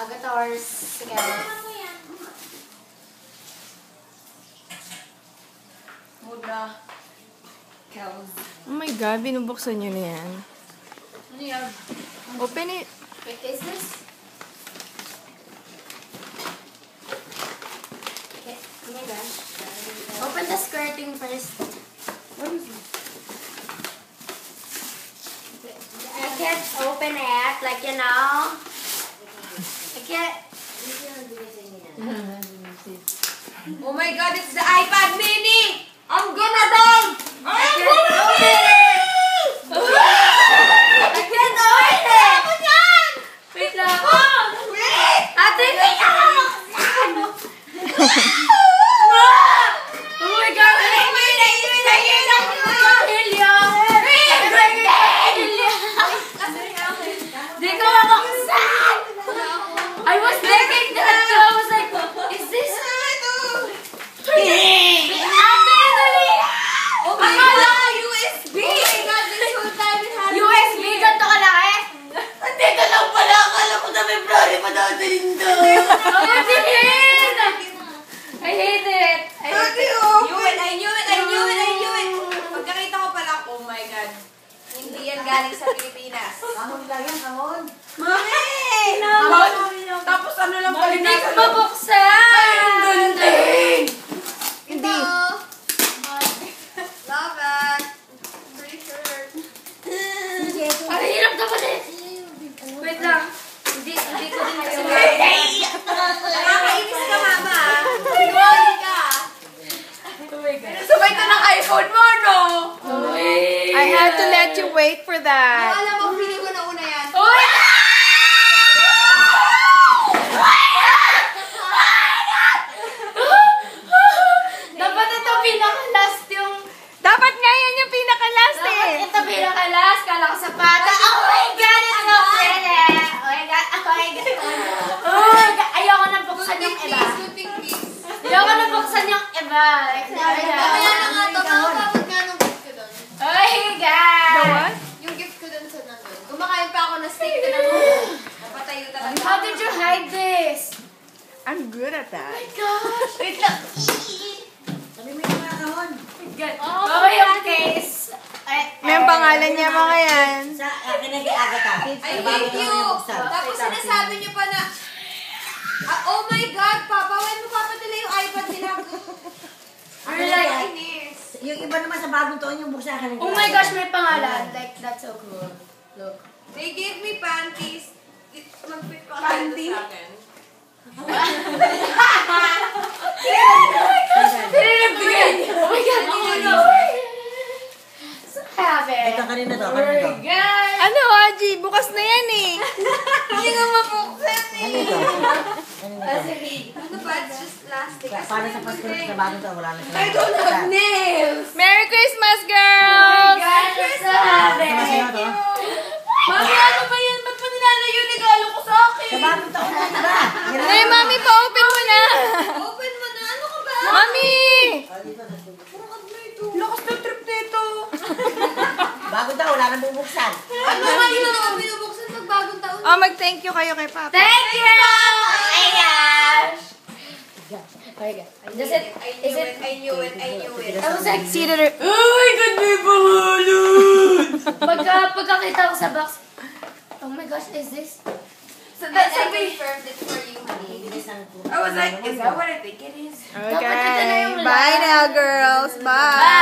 Agatars. Sige. Muda. Kels. Oh my God, binubuksan nyo na yan. Ano yan? Open it. Wait, is this? Okay. Oh my gosh. Open the skirting first. What is it? I can't open it, like, you know. I can't. Oh my God, it's the iPad mini! I'm gonna die! I can't open it! I can't open it! Wait lang. Wait! Ate, wait lang! Oh my God! Di ko mabuksan! I was thinking that too. I was like, is this? Akala USB! Oh my God, this whole time it had USB, ganito ka lang eh? Andito lang pala, akala ko na February pa daw din. I hate it. I knew it. Pagkakita ko pala, oh my God. Hindi yan galing sa Pilipinas. Kahon lang yan, kahon. Mami! Tapos ano lang pala. Hindi ko mabuksan! Hindi. Love it. Pretty sure. Ang hirap naman eh. Wait lang. Hindi ko din kasi. Nakakainis ka, mama. Sinungaling ka. Oh my God. Sabay ka ng iPhone mo, no? I had to let you wait for that. Alam mo, pili ko na una yan. Dapat ito pinaka-last yung... Dapat nga yan yung pinaka-last eh. Dapat ito pinaka-last. Kala ko sa pata. Oh my God, it's so pretty. Oh my God. Ayoko na buksan yung iba. Ayoko na buksan yung iba. Kaya na nga ito, makakapag nga nung gift ko doon. Oh my God. The what? Yung gift ko doon sa nandun. Kumakain pa ako na steak ko na Napatayo talaga. How did you hide this? I'm good at that. Gosh. Wait lang. Sabi mo yung mga kahon. Good. Oh, yung case. May ang pangalan niya mga yan. Sa akin nag-iaga ka. I hate you! Tapos sinasabi niyo pa na, oh my God, Papa, when mo papadala yung iPad nila? You're like, inis. Yung iba naman sa bagong taon yung buksa ka Oh my gosh, may pangalan. Like, that's so cool. Look. They gave me panties. Mag-fit pa Panty? sa akin. Pinibigay! Oh my God, so have it. Ito kanina to, Oh kanina to. my God. Ano, Aji? Bukas na yan eh. Hindi nga mabuksan eh. Kanina to. Kanina to. Ano ba? It's just plastic. Para sa Pasko sa bagong taon, wala na siya. I don't have nails. Merry Christmas, Oh my girls! God, so have Sama it. sa'yo to. Mami, ano ba yan? Ba't pa nilalayo regalo ko sa akin? Sa bagong taon na diba? Ay, mami, pa-open mo na. Open mo na. Ano ka ba? Mami! Lakas ng trip nito. Bagong taon, wala nang bubuksan. Ano nga yun ang binubuksan pag bagong taon? Oh, mag-thank you kayo kay Papa. Thank you! Oh my gosh! Oh my God. Does it, is it, I knew it. I was like, See that? oh my God, may pangalan! Pagkakita ko sa box, oh my gosh, is this? So that's I like, confirmed it for you, honey. I was like, is that what I think it is? Okay. Bye now, girls. Bye.